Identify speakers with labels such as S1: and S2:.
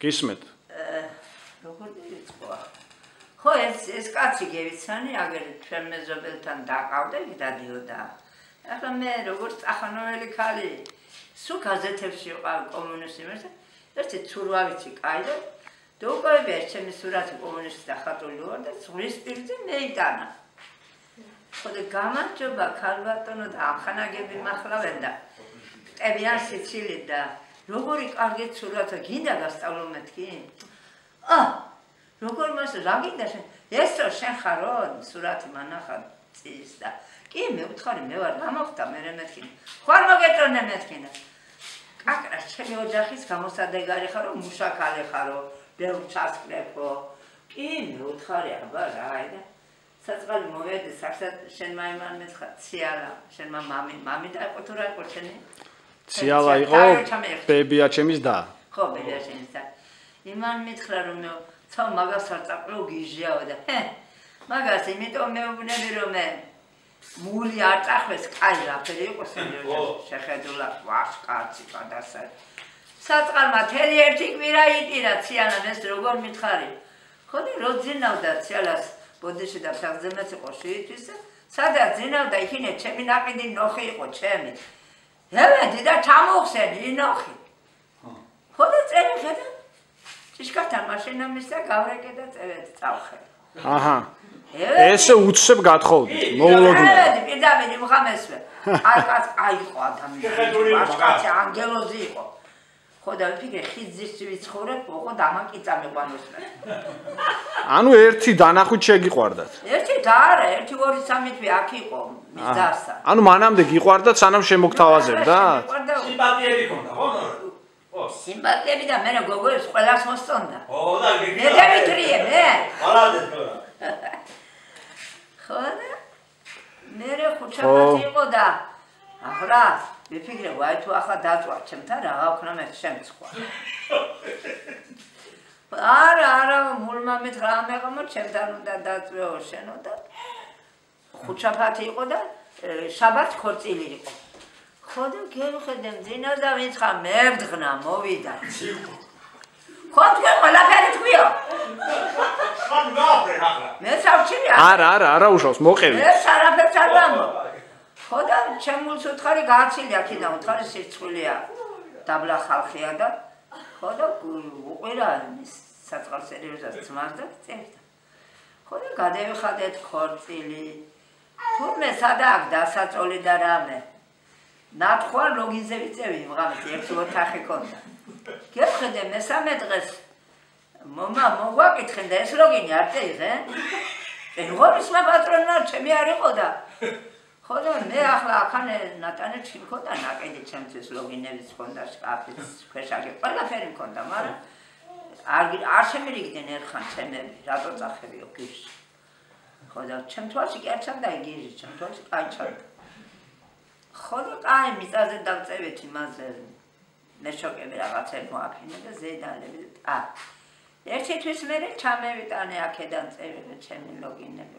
S1: გისმენთ.
S2: როგორ დაიწყო? ხო, ეს კაცი გევიცანი, აგერ ჩვენ მეზობელთან დაყავდა, დადიოდა. ახლა მე როგორც წახანოველი ქალი, სულ გაზეთებში ვიყავ კომუნისტებს, ერთი ცურვა ვიცი, კაი და დაუკავებია ჩემი სურათი კომუნისტის და ხატული ვარ და ზღვის პირზე მეიტანა. ხო და გამარჯობა ქალბატონო და ამხანაგები მახლავენ და ტებიან სიცილით და როგორი კარგი სურათა გინდა გასწავლო მეთქი? როგორ მას რა გინდა შენ? ესო შენ ხარო სურათი მანახა წის და კი მე ვთხარი მე ვარ რა მოხდა მე მეთქი. ხარ მოგეწონე მეთქი და კაკრა ჩემი ოჯახის გამოსადეგარი ხარო მუშაკალე ხარო ბევრ ჩასკრეფო კი მე ვთხარი აბა რა და საწყალი მოვედი საერთოდ შენ მაიმან მეცხა ციალა შენ მამი და იყო თუ რა იყო შენი
S1: ციალა იყო ბებია ჩემის და
S2: ხო ბებია ჩემის და იმან მითხრა რომ მე ცა მაგას არ წაყრევ გიჟიაო და მაგას იმიტომ მეუბნები რომ მე მული არ წახვეს კაი რაფერი იყო შეხედულა ვაშკაცი გადასა საწყალმა თელი ერთი კვირა იტირა ციალამ ეს როგორ მითხარი ხო და რო ძინავდა ციალას ბოდიში და ფეხზემაც იყო შეითვის სადაც ძინავდა იქინე ჩემი ნაყიდი ნოხი იყო ჩემი ევედი და ჩამოვხსენი ინოხი ხო და წელი ხედა ჭიშკართან მაშინა მისცა გავრეკე და წევედი წავხე
S1: აჰა ესე უცებ გათხოვდით მოულოდნელად
S2: ევედი პირდაპირ იმღამესვე აი იყო ადამიანი ვაშკაცი ანგელოზი იყო ხო და ვიფიქრე ხიძის ვიცხოვრებ ხო დამაკიცა მეყვანოსმე
S1: ანუ ერთი დანახვით შეგიყვარდათ
S2: ერთი და არა 1 2 3 თვე აქ იყო მის დასა
S1: ანუ მანამდე გიყვარდათ სანამ შემოგთავაზებდა
S3: სიმპათიები ქონდა ხო
S2: ო სიმპათიები და მე გოგოებს ყველას მოსწონდა
S3: ო და
S2: მე დამიტრიე მე
S3: არადეთ
S2: ხო და მე ხუჩაპატი იყო და ახლა ვიფიქრე ვაი თუ ახლა დაწვა ჩემთან რა ვქნა მე შემცხვა არა მულმამით რა მეღამო ჩემთან უნდა დაწვეო შენო და ხუჩაპატი იყო და შაბათ ქორწილი იყო ხო და გეხედე მძინა და ვინცხა მევდღნა მოვიდა ხო თქვენ ყველაფერი თქვიო
S3: ხან გააფრენ ახლა
S2: მე სავჩილი
S1: არა უშავს მოყევი
S2: ეს არაფერს არ ვამბობ ხო და ჩემულს უთხარი გააცილი აქედან უთხარი სირცხვილია დაბლა ხალხია და ხო და უყირა საწყალ სერიოზად ძმას და წერდა ხო და გადავიხადეთ ქორწილი თურმე სადა აქ დასაწოლი და რამე ნათხვარ ლოგინზე ვიწევი მღამეთ ერთი ოთახი ქონდა გეხედე მესამე დღეს მომა მოგვაკითხენ და ეს ლოგინი არ წერე ეღორის პატრონმა ჩემი არ იყო და ხო და მე ახლა ახანე ნატანეთში მქონდა ნაკედი ჩემთვის ლოგინებიც მქონდა შკაფიც ქვეშაგე ყველაფერი მქონდა მაგრამ არ შემირიგდნენ ერთხან ჩემები რატო წახებიო გიჟი ხო და ჩემ თვალში კი არ ჩანდა გიჟი ჩემ თვალში კაი ჩანდა ხო და კაი მიწაზე დავწევით იმაზე მეშოკები რაღაცები მოაფინე და ზედალები ერთი თვის მერე ჩამევიტანე აქედან წერილი ჩემი ლოგინები